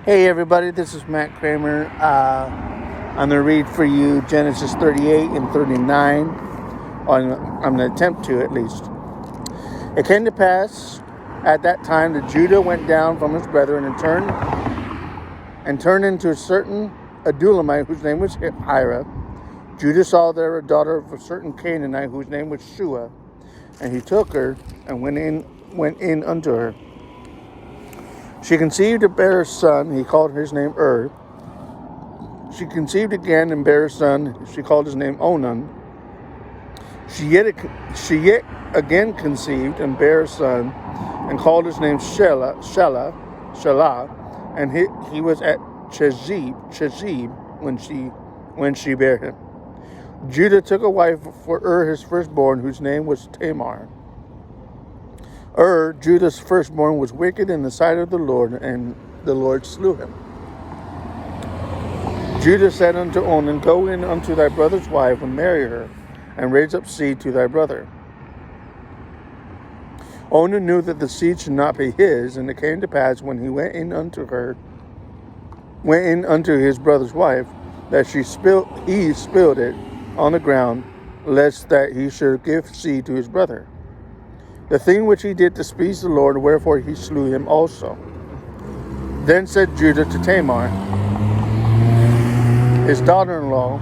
Hey everybody, this is Matt Kramer. I'm going to read for you Genesis 38 and 39. I'm going to attempt to at least. It came to pass at that time that Judah went down from his brethren and turned into a certain Adulamite whose name was Hira. Judah saw there a daughter of a certain Canaanite whose name was Shua, and he took her and went in unto her. She conceived and bare a son. He called his name She conceived again and bare a son. She called his name Onan. She yet again conceived and bare a son, and called his name Shelah, and he was at Chezib when she bare him. Judah took a wife for his firstborn, whose name was Tamar. Judah's firstborn, was wicked in the sight of the Lord, and the Lord slew him. Judah said unto Onan, Go in unto thy brother's wife, and marry her, and raise up seed to thy brother. Onan knew that the seed should not be his, and it came to pass, when he went in unto his brother's wife, that he spilled it on the ground, lest that he should give seed to his brother. The thing which he did displeased the Lord, wherefore he slew him also. Then said Judah to Tamar, his daughter-in-law,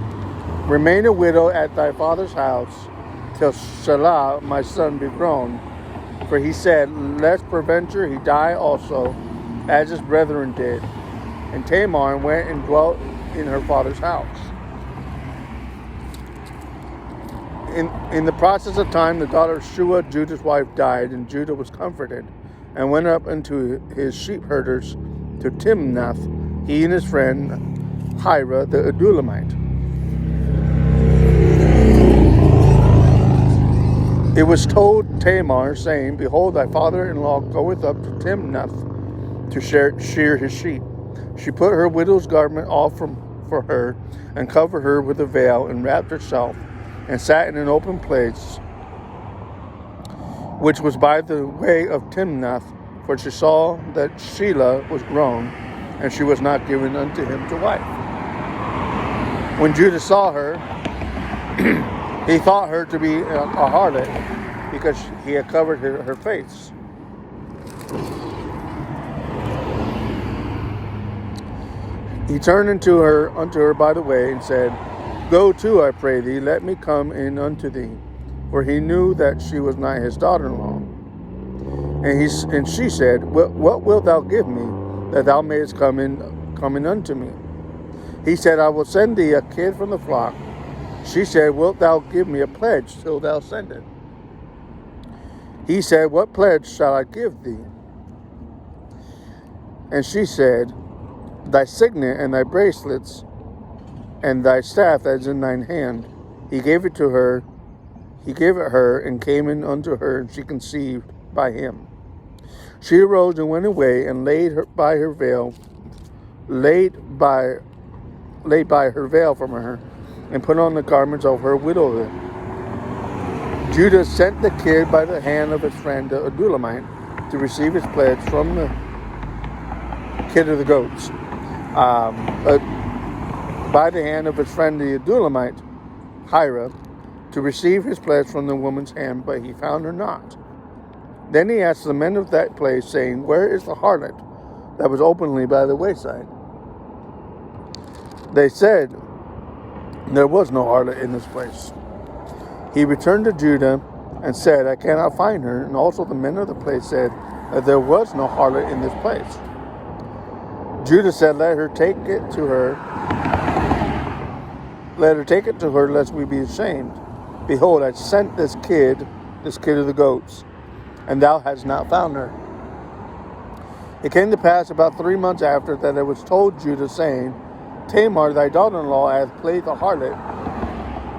Remain a widow at thy father's house, till Shelah my son be grown. For he said, Lest peradventure he die also, as his brethren did. And Tamar went and dwelt in her father's house. In the process of time, the daughter of Shua, Judah's wife, died, and Judah was comforted, and went up unto his sheep herders to Timnath, he and his friend Hira the Adulamite. It was told Tamar, saying, Behold, thy father-in-law goeth up to Timnath to shear his sheep. She put her widow's garment off for her, and covered her with a veil, and wrapped herself, and sat in an open place, which was by the way of Timnath, for she saw that Shelah was grown, and she was not given unto him to wife. When Judah saw her, he thought her to be a harlot, because he had covered her face. He turned unto her by the way, and said, Go to, I pray thee, let me come in unto thee. For he knew that she was not his daughter-in-law. And she said, What wilt thou give me, that thou mayest come in unto me? He said, I will send thee a kid from the flock. She said, Wilt thou give me a pledge till thou send it? He said, What pledge shall I give thee? And she said, Thy signet and thy bracelets, and thy staff that is in thine hand. He gave it her, and came in unto her, and she conceived by him. She arose and went away, and laid by her veil from her, and put on the garments of her widowhood. Judah sent the kid by the hand of his friend the Adulamite to receive his pledge from the kid of the goats. By the hand of his friend the Adulamite, Hira, to receive his pledge from the woman's hand, but he found her not. Then he asked the men of that place, saying, Where is the harlot that was openly by the wayside? They said, There was no harlot in this place. He returned to Judah and said, I cannot find her. And also the men of the place said that there was no harlot in this place. Judah said, Let her take it to her, lest we be ashamed. Behold, I sent this kid of the goats, and thou hast not found her. It came to pass about 3 months after that it was told Judah, saying, Tamar, thy daughter-in-law, hath played the harlot,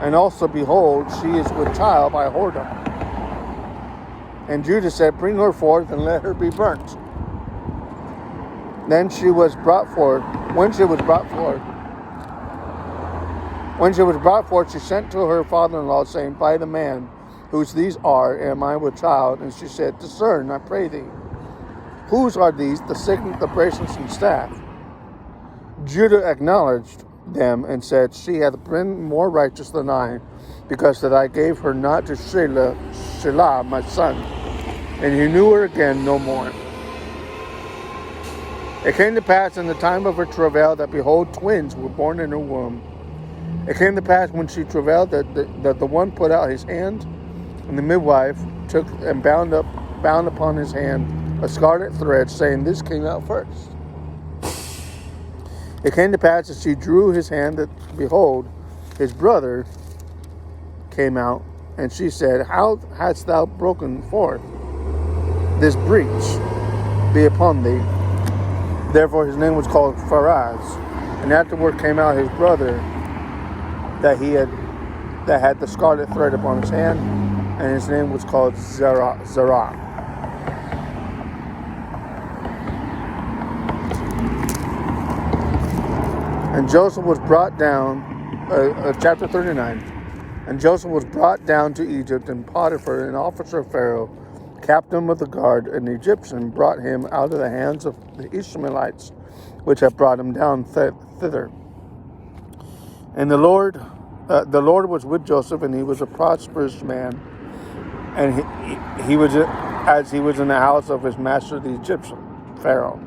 and also, behold, she is with child by whoredom. And Judah said, Bring her forth, and let her be burnt. Then she was brought forth. When she was brought forth, she sent to her father-in-law, saying, By the man whose these are, am I with child? And she said, Discern, I pray thee, whose are these, the signet, the bracelets, and staff? Judah acknowledged them and said, She hath been more righteous than I, because that I gave her not to Shelah my son, and he knew her again no more. It came to pass in the time of her travail that, behold, twins were born in her womb. It came to pass when she travailed that the one put out his hand, and the midwife took and bound upon his hand a scarlet thread, saying, This came out first. It came to pass as she drew his hand that, behold, his brother came out, and she said, How hast thou broken forth? This breach be upon thee. Therefore his name was called Pharez. And afterward came out his brother that had the scarlet thread upon his hand, and his name was called Zerah. And Joseph was brought down, chapter 39. And Joseph was brought down to Egypt, and Potiphar, an officer of Pharaoh, captain of the guard, an Egyptian, brought him out of the hands of the Ishmaelites, which had brought him down thither. And the Lord was with Joseph, and he was a prosperous man, and he was as he was in the house of his master, the Egyptian Pharaoh,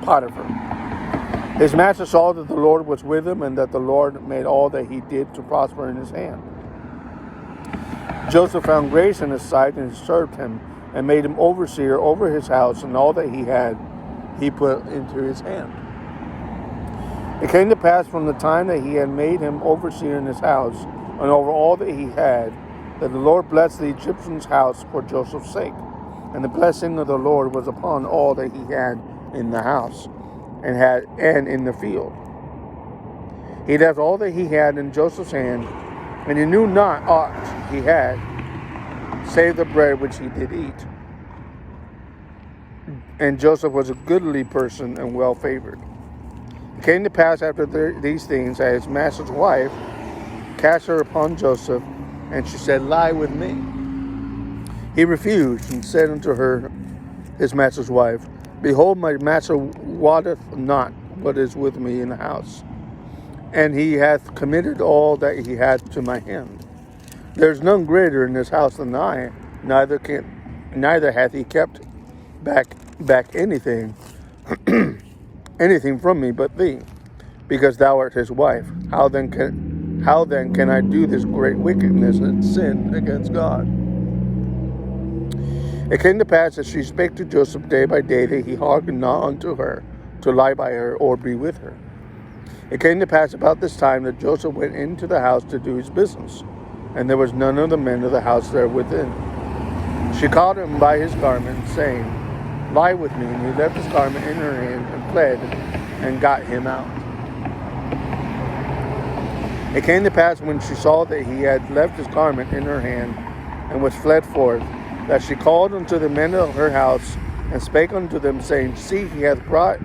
Potiphar. His master saw that the Lord was with him, and that the Lord made all that he did to prosper in his hand. Joseph found grace in his sight, and served him, and made him overseer over his house, and all that he had he put into his hand. It came to pass from the time that he had made him overseer in his house, and over all that he had, that the Lord blessed the Egyptian's house for Joseph's sake. And the blessing of the Lord was upon all that he had in the house, and in the field. He left all that he had in Joseph's hand, and he knew not aught he had, save the bread which he did eat. And Joseph was a goodly person and well favored. It came to pass after these things that his master's wife cast her upon Joseph, and she said, Lie with me. He refused, and said unto her, his master's wife, Behold, my master wotteth not what is with me in the house, and he hath committed all that he hath to my hand. There is none greater in this house than I, neither hath he kept back anything from me but thee, because thou art his wife. How then can I do this great wickedness and sin against God? It came to pass that she spake to Joseph day by day, that he hearkened not unto her, to lie by her or be with her. It came to pass about this time that Joseph went into the house to do his business, and there was none of the men of the house there within. She caught him by his garment, saying, Lie with me. And he left his garment in her hand, and fled, and got him out. It came to pass when she saw that he had left his garment in her hand, and was fled forth, that she called unto the men of her house, and spake unto them, saying, See, he hath brought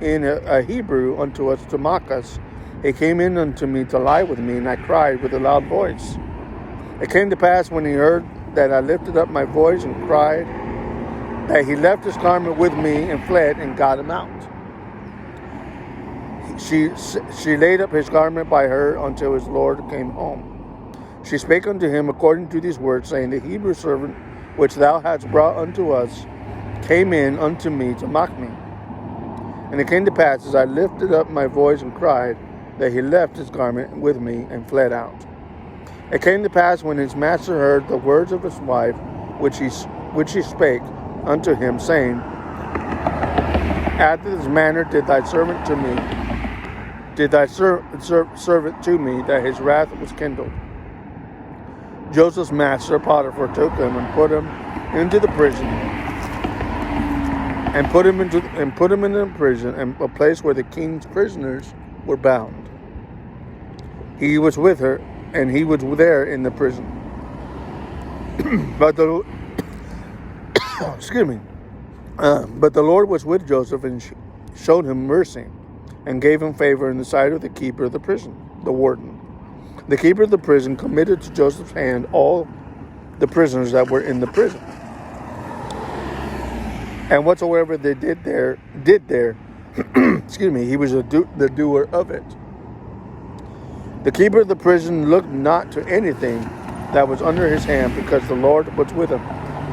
in a Hebrew unto us to mock us. He came in unto me to lie with me, and I cried with a loud voice. It came to pass when he heard that I lifted up my voice and cried, that he left his garment with me, and fled, and got him out. She laid up his garment by her until his Lord came home. She spake unto him according to these words, saying, The Hebrew servant which thou hadst brought unto us came in unto me to mock me. And it came to pass, as I lifted up my voice and cried, that he left his garment with me, and fled out. It came to pass, when his master heard the words of his wife, which he spake unto him, saying, After this manner did thy servant to me, servant to me, that his wrath was kindled. Joseph's master Potiphar took him and put him into the prison, and put him in the prison, and a place where the king's prisoners were bound. He was with her, and he was there in the prison. But the Lord was with Joseph, and showed him mercy, and gave him favor in the sight of the keeper of the prison, the warden. The keeper of the prison committed to Joseph's hand all the prisoners that were in the prison. And whatsoever they did there, Excuse me. He was the doer of it. The keeper of the prison looked not to anything that was under his hand, because the Lord was with him,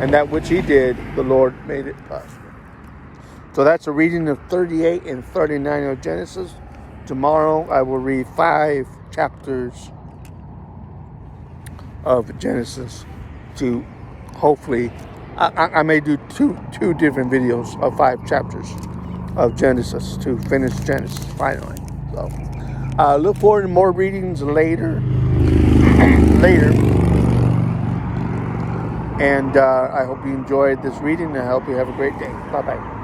and that which he did, the Lord made it possible. So that's a reading of 38 and 39 of Genesis. Tomorrow I will read 5 chapters of Genesis to hopefully, I may do two different videos of 5 chapters of Genesis to finish Genesis finally. So look forward to more readings later. And I hope you enjoyed this reading, and I hope you have a great day. Bye-bye.